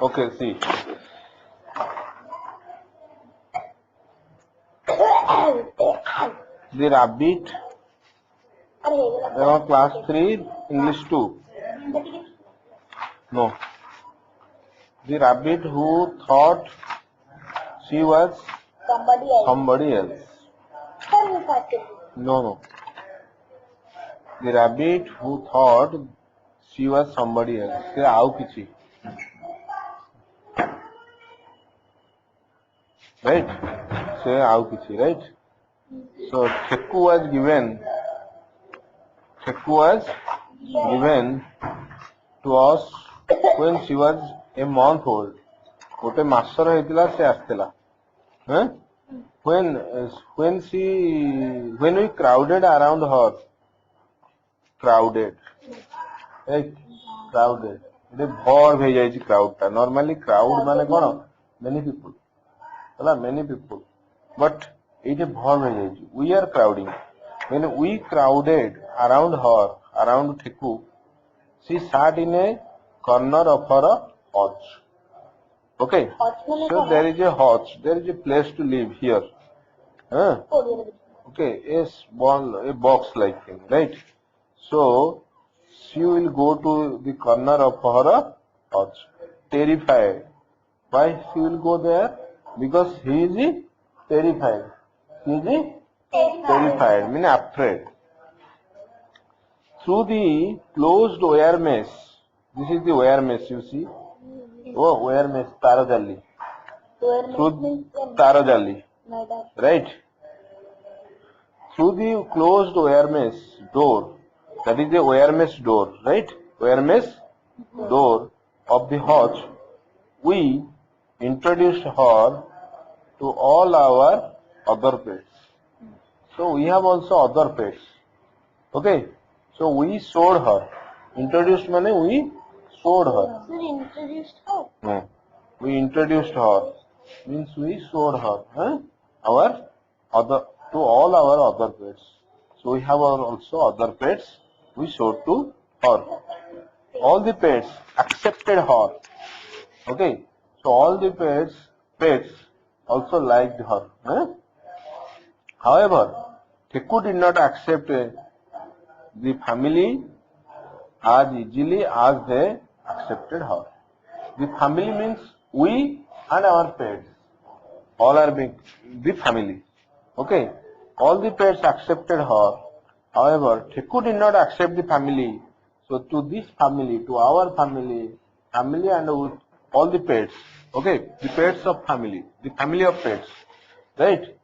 Okay, see. The rabbit, class 3, English 2. No. The rabbit who thought she was somebody else. No. The rabbit who thought she was somebody else. से आउ किसी. Right? से आउ किसी. Right? So Thekku was given to us when she was a month old. गोटे मासर होइतिला से आस्तिला. When we crowded around her. Crowded. Crowded. ये भर भे जाई crowd ता. Normally crowd माने कोन? Many people. Many people. But it भर भे जाई. We are crowding. When we crowded around her, around Thekku, she sat in a corner of her hutch. Okay. So there is a hutch. There is a place to live here. Okay. A box like thing, right? So she will go to the corner of her hutch, terrified. Why she will go there? Because he is terrified. He is terrified, meaning afraid. Through the closed wire mesh, this is the wire mesh you see. Oh, wire mesh, Tarajalli. Through Tarajalli, right? Through the closed wire mesh door, that is the wire mesh door, right? Wire mesh door of the hutch, we introduced her to all our other pets. So we have also other pets. Okay. So we showed her. Introduced means we showed her. Introduced her? No. We introduced her. Means we showed her. To all our other pets. So we have also other pets. We showed to her. All the pets accepted her. Okay. So all the pets also liked her. However, Thekku did not accept the family as easily as they accepted her. The family means we and our pets. All are being the family. Okay. All the pets accepted her. However, Thekku did not accept the family. So to this family, to our family and all the pets. Okay. The pets of family. The family of pets. Right.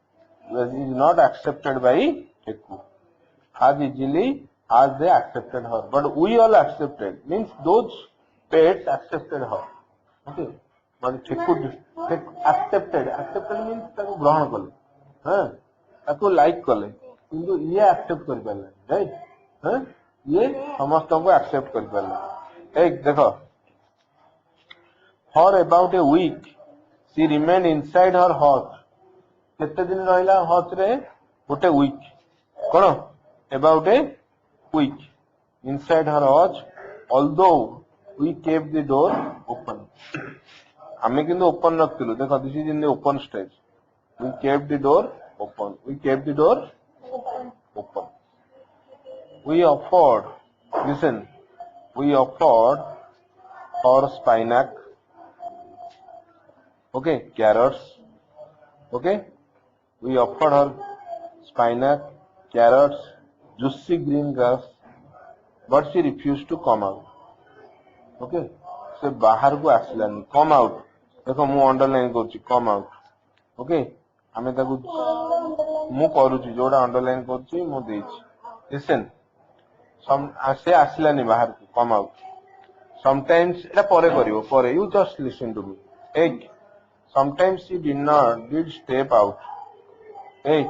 Is not accepted by Thekku as easily as they accepted her. But we all accepted. Means those pets accepted her. Okay. But Thekku accepted. Accepted means ताको ग्रहण कले. ताको like कले. किंतु ये accept कर पाले. Right? ये समस्तों को accept कर पाले. एक देखो. For about a week, she remained inside her hutch. केते दिन रहिला हच रे गोटे वीक कोन about a week inside her hutch although we kept the door open हमें किंतु ओपन रखतिलु देखो this is in the open stage we kept the door open we offered for spinach okay carrots okay. We offered her spinach, carrots, juicy green grass, but she refused to come out. Okay. से बाहर को आसलानी come out. देखो मु underline करूची come out. Okay. हमें ताकू मु करूची जोड़ा अंडरलाइन करूची मु देची. Listen. से आसलानी बाहर को come out. Sometimes एटा परे करिवो परे you just listen to me. एक sometimes she did step out. Hey,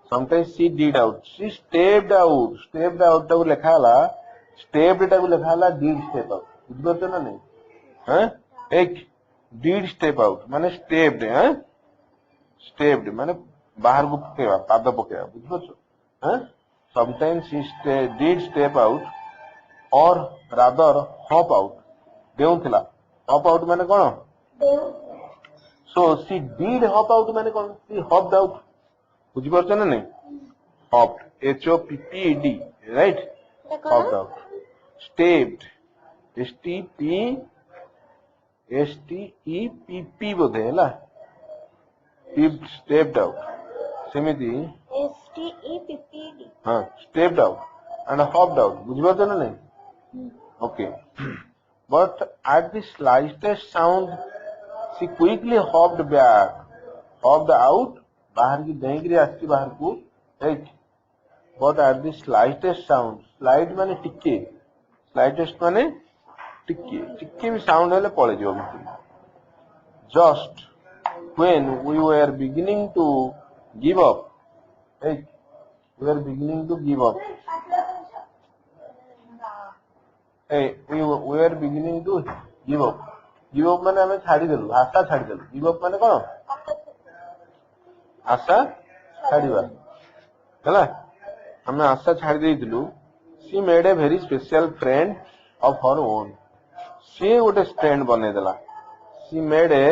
sometimes she did out. She stepped out. Stepped out टाको लिखा हला. Stepped टाको लिखा हला did step out. बुझते ना नहीं? हैं? एक did step out माने stepped हैं? Stepped माने बाहर को पकेवा पाद पकेवा बुझते? हैं? Sometimes she did step out or rather hop out. ଦେଉଥିଲା hop out ମାନେ କଣ? So she did hop out ମାନେ କଣ? She hopped out. ବୁଝିପାରୁଛ ନା ନାଇଁ? Hopped, HOPPED, right? Hopped out. Stepped, STEPP ବୋଧେ ହେଲା, stepped out ସେମିତି STEPPED. ହଁ stepped out and hopped out. ବୁଝିପାରୁଛ ନା ନାଇଁ? Okay. But at the slightest sound she quickly hopped back, hopped out, बाहर की डेंगरी आसी बाहर को, right? But at the slightest sound, slight माने टिके, slightest माने टिके, टिके भी sound हेले पड़े जो भी. Just when we were beginning to give up, right? We were beginning to give up. Hey, we were beginning to give up. Give up माने हमें छाड़ी देलु, आशा छाड़ी देलु. Give up माने कौन? आशा छाड़ीबा. ହେଲା ଆମେ ଆଶା ଛାଡ଼ି ଦେଇଥିଲୁ. She made a very special friend of her own. ସେ ଗୋଟେ friend ବନେଇଦେଲା. She made a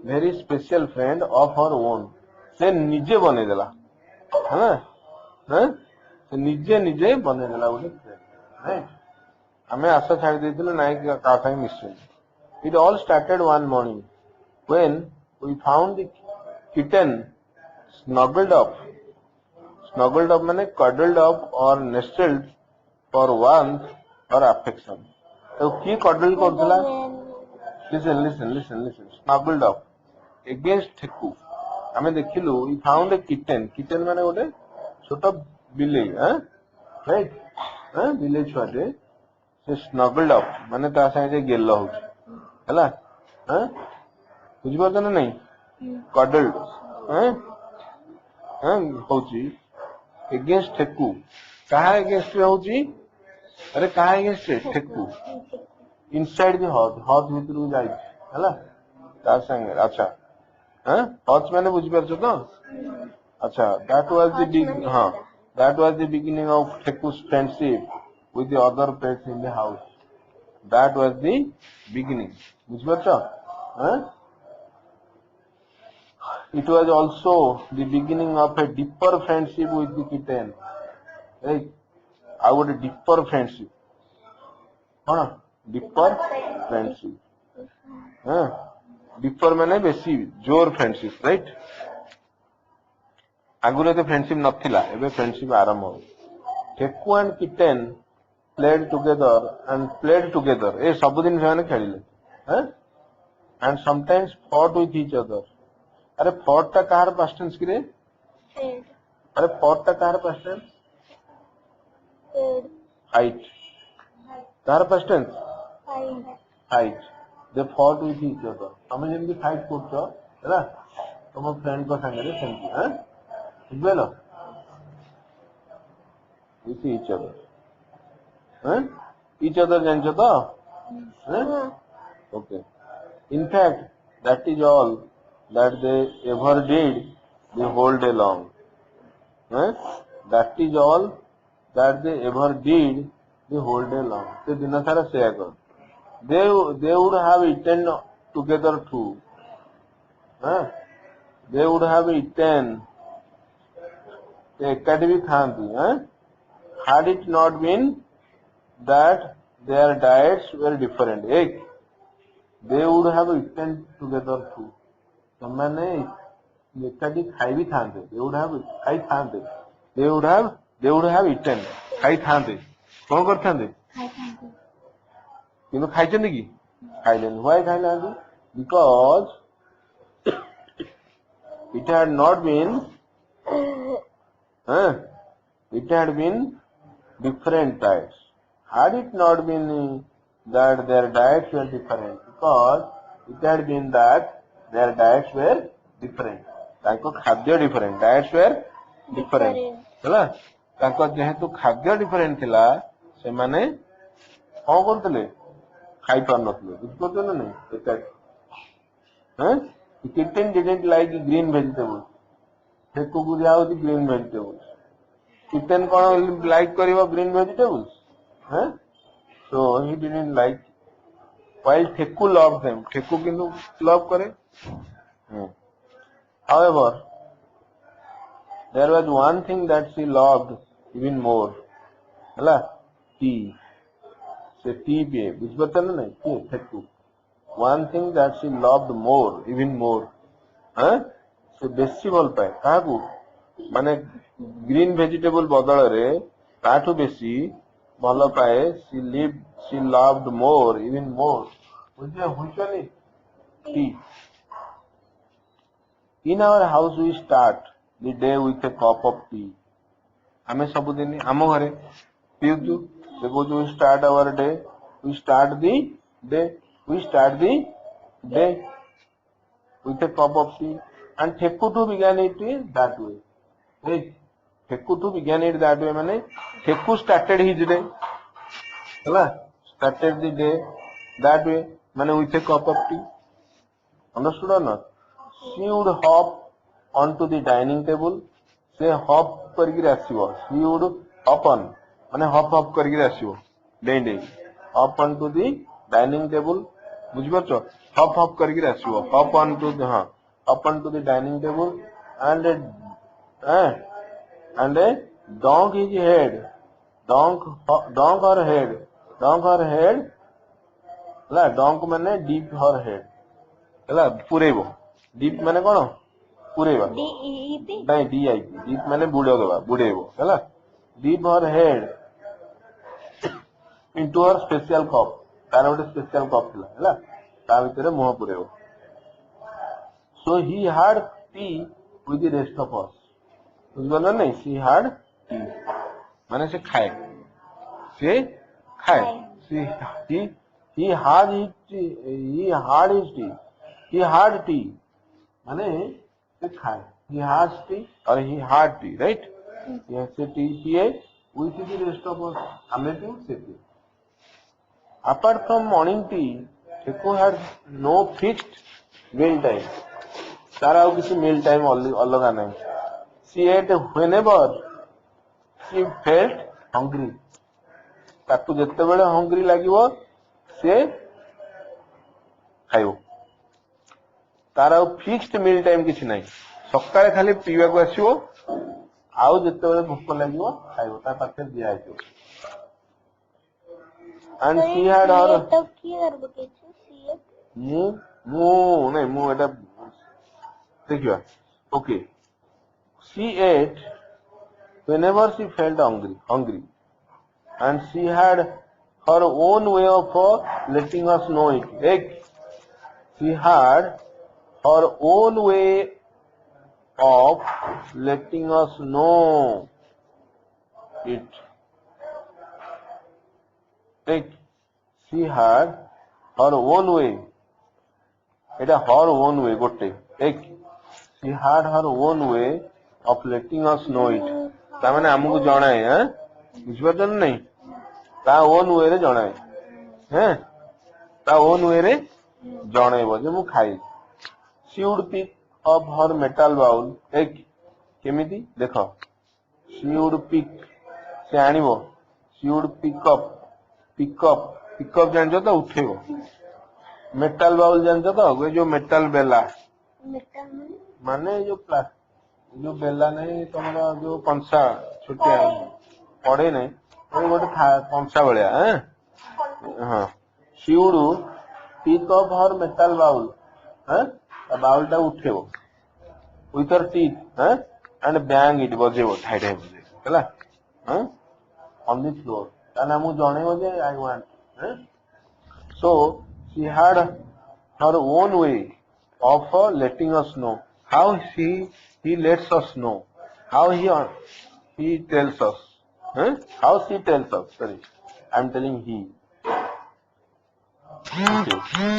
very special friend of her own. ସେ ନିଜେ ବନେଇଦେଲା. ହେଲା ସେ ନିଜେ ବନେଇଦେଲା ଗୋଟେ friend. Right? ଆମେ ଆଶା ଛାଡ଼ି ଦେଇଥିଲୁ ନାଇଁ କି କାହା ସାଙ୍ଗେ ମିଶିବୁ. It all started one morning when we found the kitten snuggled up माने cuddled up or nestled for warmth or affection. तो की cuddle करथिला? Listen. Snuggled up against ठेकु. हमें देखिलु we found a kitten माने गोटे छोटा बिलेई, right? बिलेई छुआटे से snuggled up माने ता संगे गेल होउची हैला. बुझि पारछ ना नहीं? cuddled होउची against ठेकु. कहा against होउची? अरे कहा against ठेकु? inside the hut भितरु जाई हैला ता संगे. अच्छा hut माने बुझि पारछ तो? अच्छा that was the beginning of Theku's friendship with the other pets in the house. That was the beginning. बुझि पारछ? It was also the beginning of a deeper friendship with the kitten. Right? I would a deeper friendship. Deeper friendship. Deeper माने बेसी जोर friendship, right? आगुरे तो friendship नथिला, एबे friendship आरंभ हो. Theku and kitten played together. ए सबुदिन ସେମାନେ खेलिले. And sometimes fought with each other. अरे fought टा कहार past tense किरे? अरे fought टा कहार past tense? Fight. Kahar past tense? Fight. They fought with each other. हमें जेमती fight करछो, हैला? तुम friend को संगे सेमती, बुझलो? With each other. Each other जानछो तो? Okay. In fact, that is all that they ever did the whole day long. That is all that they ever did the whole day long. Se dina sara seya kar. They would have eaten together too. They would have eaten. Ekati bhi khanti. Had it not been that their diets were different. They would have eaten together too. ସେମାନେ ଏକାଠି ଖାଇ ବି ଥାନ୍ତେ. They would have ଖାଇଥାନ୍ତେ. They would have eaten. ଖାଇଥାନ୍ତେ. କଣ କରିଥାନ୍ତେ? କିନ୍ତୁ ଖାଇଛନ୍ତି କି? ଖାଇଲେନି. Why ଖାଇନାହାନ୍ତି? Because it had not been different diets. Had it not been that their diets were different, because it had been that their diets were different. तांको खाद्य different, diets were different. ହେଲା तांको जेहेतु खाद्य different थिला ସେମାନେ कौन करतले खाई पार नथले. बुझतो ना नहीं एटा? Kitten didn't like green vegetables. ठेकु को जाओ दी green vegetables. Kitten कौन like करिवो green vegetables? So he didn't like. While Theku loved them, Theku किंतु love करे. However, there was one thing that she loved even more. ହେଲା tea. से tea पिए. बुझपता ना नहीं किए Theku. One thing that she loved more, even more. हाँ से बेसी भल पाए काहाकू माने ग्रीन वेजिटेबल बदल रे ताठू बेसी भल पाए she loved more even more बुझे हुचनी T in our house we start the day with a cup of tea हमें सब दिन आम घरे पिउचु से कहूँ we start our day we start the day with a cup of tea and Theku too began it that way. Right? Theku too began it that way. माने Theku started his day. ହେଲା started the day that way. माने with a cup of tea. Understood or not? She would hop onto the dining table. से hop करके आसीबो. She would hop on. माने hop करके आसीबो. Day. Hop onto the dining table. बुझिपारछो? Hop करके आसीबो. Hop onto the up onto the dining table and donk his head. Donk her head. ହେଲା donk ମାନେ deep her head. ହେଲା ପୁରେଇବ. deep ମାନେ କଣ? ପୁରେଇବା. ନାଇଁ DIP. deep ମାନେ ବୁଡେଇବ. ହେଲା deep her head into her special cup. ତାର ଗୋଟେ special cup ଥିଲା. ହେଲା ତା ଭିତରେ ମୁହଁ ପୁରେଇବ. So he had tea with the rest of us. बुझल नहीं she had tea माने से खाए he had his tea माने से खाए he has tea और he had tea right ये से टी पिए with the rest of us हमें भी से पिए apart from morning tea Theku had no fixed meal time तारा और किसी meal time अलग नहीं she ate whenever she felt hungry ताकू जितने बड़े hungry लागिवो से खाइबो तारा और fixed meal time किसी नहीं सकाळे खाली पीवा को आसीबो आउ जितने बड़े भूख लागिवो खाइबो ता पाखे दिया आइतो and she had her मु एटा देखियो okay she ate whenever she felt hungry and she had her own way of letting us know it she had her own way of letting us know it she had her own way এটা her own way गोटे she had her own way of letting us know it ता माने हमको जणाए हैं बुझिपारछ नहीं ता own way रे जणाए हैं ता own way रे जणाइबो जे मु खाई she would pick up her metal bowl केमिति देखो she would pick से आनिबो she would pick up जानजो तो उठेबो मेटल बाउल जानते तो वो जो मेटल बेला माने जो बेला नहीं तुम्हारा जो कंसा छोटिया पड़े नहीं वो गोटे कंसा भलिया हाँ she would pick up her metal bowl bowl टा उठेबो with her teeth and bang it बजेबो ठाई बजेबो ହେଲା on the floor ताना मु जणेबो जे I want so she had her own way of letting us know how he lets us know how he tells us how she tells us sorry I'm telling he okay.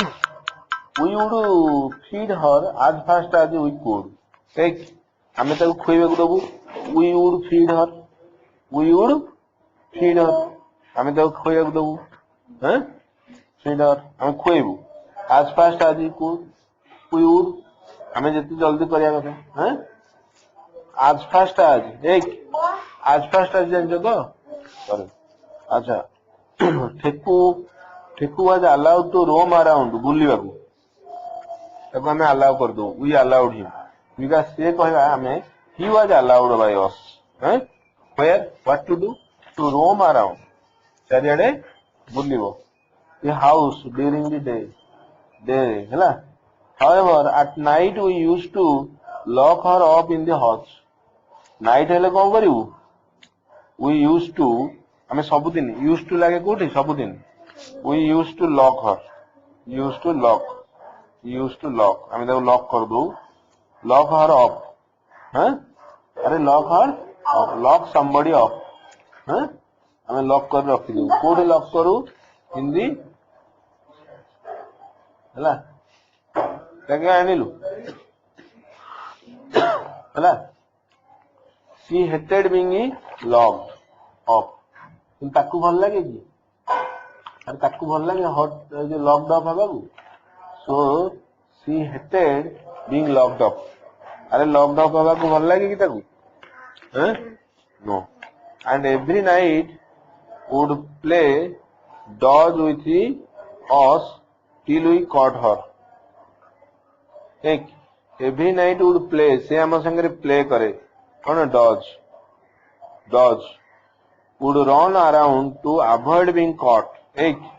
We would feed her as fast as we could हमें ताको खुइबे को दबु we would feed her हमें ताको खुइबे को दबु feeder हम खुएबू as fast as we could हमें जितनी जल्दी करिया କଥା as fast as जानजो तो सॉरी अच्छा Theku Theku was allowed to roam around बुलिबाकू ताको हमें अलाउ कर दो वी अलाउड हिम बिकॉज से कहवा हमें he was allowed by us where what to do to roam around चारियाडे बुलिबो a house during the day हैला however at night we used to lock her up in the house night हेले कोन करिवु we used to हमें सबुदिन used to लागे कोठी सबुदिन we used to lock her used to lock हमें देखो लॉक कर दो लॉक हर अप हैं अरे लॉक हर लॉक समबडी अप हैं हमें लॉक कर रखी दो कोठे लॉक करू हिंदी हला क्या आनिलु हला सी हेटेड बीइंग लॉक्ड अप ताकू भल लगे कि अरे ताकू भल लगे हॉट जो लॉक्ड अप हबाकू so she hated being locked up अरे लॉक्ड अप हबाकू भल लगे कि ताकू हैं no and every night would play dodge with us till we caught her एक every night would play से हम संगे प्ले करे कौन dodge would run around to avoid being caught एक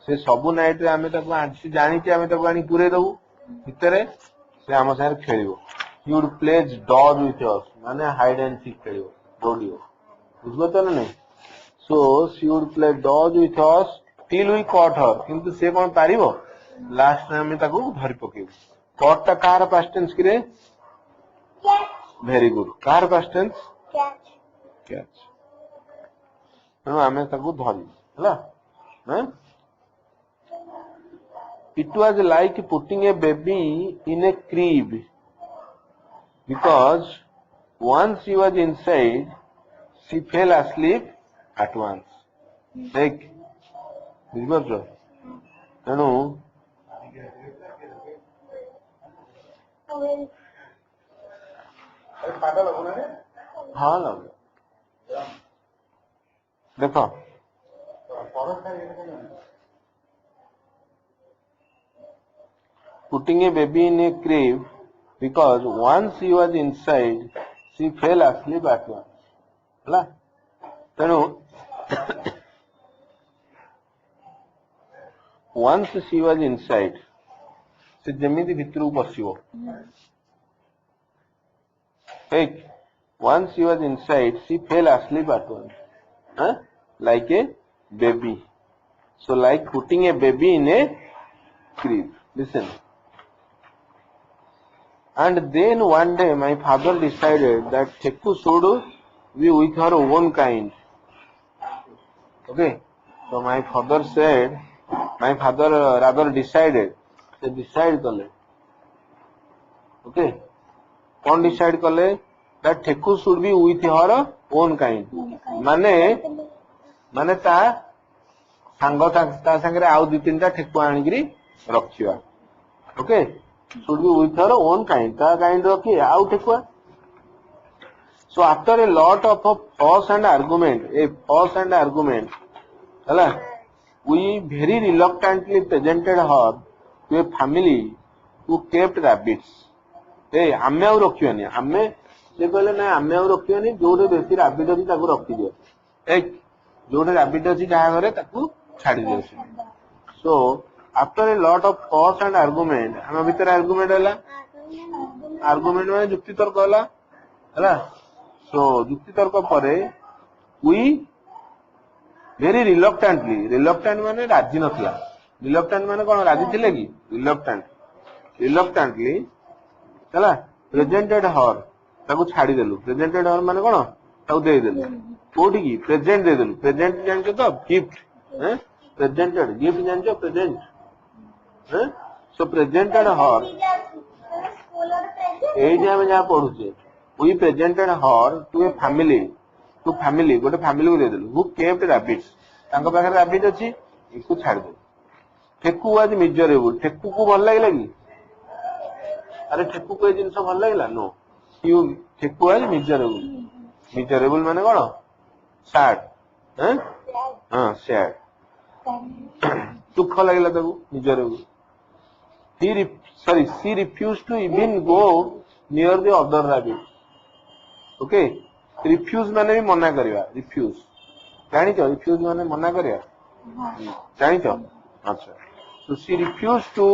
से सबु नाइट रे आमे ताको आसी जानि कि आमे ताको आनी पुरे दबु भितरे से हम संगे खेलिबो he would play dodge with us माने हाइड एंड सीक खेलिबो दौड़ियो बुझबो त नहीं so she would play dodge with us till we caught her किंतु से कोन पारिबो लास्ट में हम ताको धरि पकेबो caught ता कार पास्ट टेंस किरे वेरी गुड कार पास्ट टेंस कैच तो हमें ताको धरि हला हैं it was like putting a baby in a crib because once she was inside she fell asleep at once एक बुझबो तेणु हाँ लग देखो putting a baby in a crib because once she was inside she fell asleep at once ହେଲା ତେଣୁ once she was inside से जेमिति भितर पशिबो एक once she was inside she fell asleep at once like a baby so like putting a baby in a crib listen and then one day my father decided that Theku should be with her own kind. Okay, so my father rather decided, they decide kale. Okay, कौन decide kale that Theku should be with her own kind. माने ता सांग ता संगे आउ दि तीन ता ठेकु आनिकरी रखिवा. Okay, should be with her own kind. ता kind रखी आउ ठेकुआ. So after a lot of fuss and argument, hello, we very reluctantly presented her to a family who kept rabbits. Hey, आमे आउ रखियोनी, आमे से कहले ना आमे आउ रखियोनी, जोडे बेसी rabbit अछि ताकू रखि दियो. एक जोडे rabbit अछि जहा घरे ताकू छाडी दियो. So after a lot of fuss and argument, हम भीतर argument होला, argument माने जुक्ति तर्क होला, हैला. So जुक्ति तर्क परे we very reluctant माने राजी नथला. reluctant माने कोन राजी थिले कि reluctantly हैला presented her ताकू छाडी देलु. presented her माने कोन ताकू दे देलु. कोठी की present दे देलु. present जानछो तो gift हैं presented gift जानछो present हैं so presented her एई जे हम जहां पढुछे we presented her to a family गोटे फैमिली को दे देलु who kept rabbits तांको पाखरे rabbit अछि इको छाड़ दे. ठेकु आज मिजरेबल ठेकु को भल लागला कि अरे ठेकु को ए जिंस भल लागला नो यू ठेकु आज मिजरेबल माने कोन सैड हैं हां सैड दुख लगे निजर she refuse to even go near the other rabbit okay refuse माने भी मना करवा रिफ्यूज जानी रिफ्यूज माने मना करवा जानी अच्छा तो she refuse to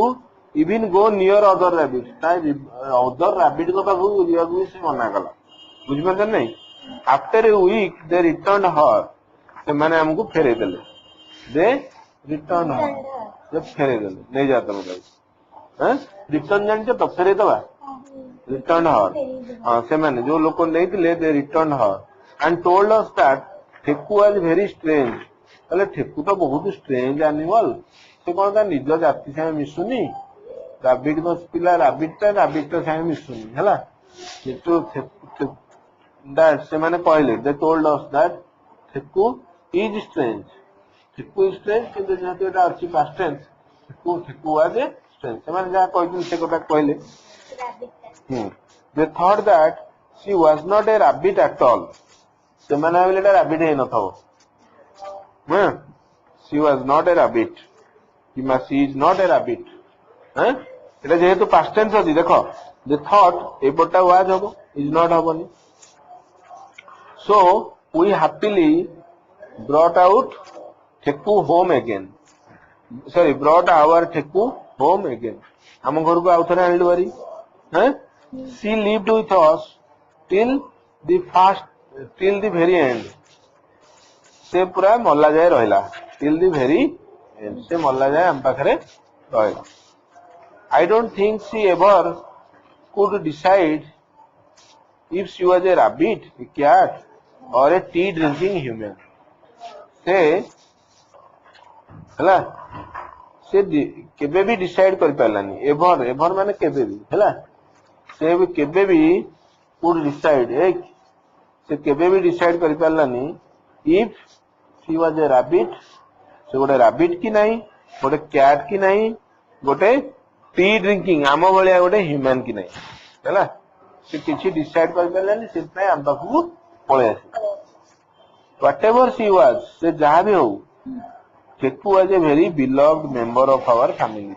even go near other rabbit other rabbit को पाखु भी से मना कला बुझे नहीं after a week they return her से मैंने हमको फेरे देले दे रिटर्न हर जब फेरे देले नहीं जाता मतलब रिटर्न जान तो फेरे दवा रिटर्न हर हाँ से मैंने जो लोग नहीं they return her and told us that Theku was very strange कहले ठेकु तो बहुत स्ट्रेंज एनिमल से कौन का निज जाति से मिसुनी राबिट तो पिला राबिट से मिसुनी है दैट से मैंने कहले they told us that Theku is strange किंतु जेहेतु एटा अछि past tense Theku was strange से मैंने जहां कहथिन से कथा कहले they thought that she was not a rabbit at all से मैंने भाविले एटा रैबिट हे नथो she was not a rabbit she is not a rabbit एटा जेहेतु पास्ट टेंस अछि देखो दे थॉट ए पटा वाज हबो इज नॉट हबोनी so we happily brought out Theku home again sorry brought our Theku home again हम घर को आउथरे आनिलु बारी she lived with us till the very end से पूरा मल्ला जाए रहिला टिल द वेरी एंड से मल्ला जाए हम पाखरे रहिला I don't think she ever could decide if she was a rabbit, a cat, or a tea drinking human. से केबे भी डिसाइड कर पालानी एभर माने केबे भी हैला से भी केबे भी कुड डिसाइड से केबे भी डिसाइड कर पालानी if she was a rabbit से गोटे रैबिट की नहीं गोटे कैट की नहीं गोटे टी ड्रिंकिंग आम भलिया गोटे ह्यूमन की नहीं हैला से किसी डिसाइड कर पालानी से आम पाखु पळे आसी व्हाटएवर शी वाज से जहां भी हो Theku was a very beloved member of our family